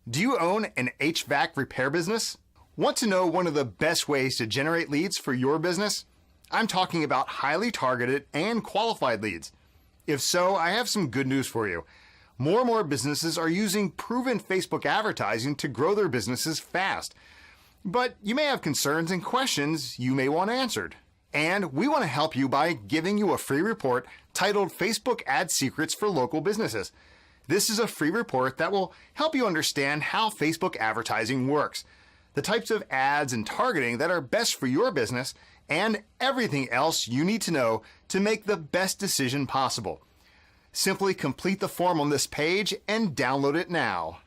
Do you own an HVAC repair business? Want to know one of the best ways to generate leads for your business? I'm talking about highly targeted and qualified leads. If so, I have some good news for you. More and more businesses are using proven Facebook advertising to grow their businesses fast. But you may have concerns and questions you may want answered. And we want to help you by giving you a free report titled Facebook Ad Secrets for Local Businesses. This is a free report that will help you understand how Facebook advertising works, the types of ads and targeting that are best for your business, and everything else you need to know to make the best decision possible. Simply complete the form on this page and download it now.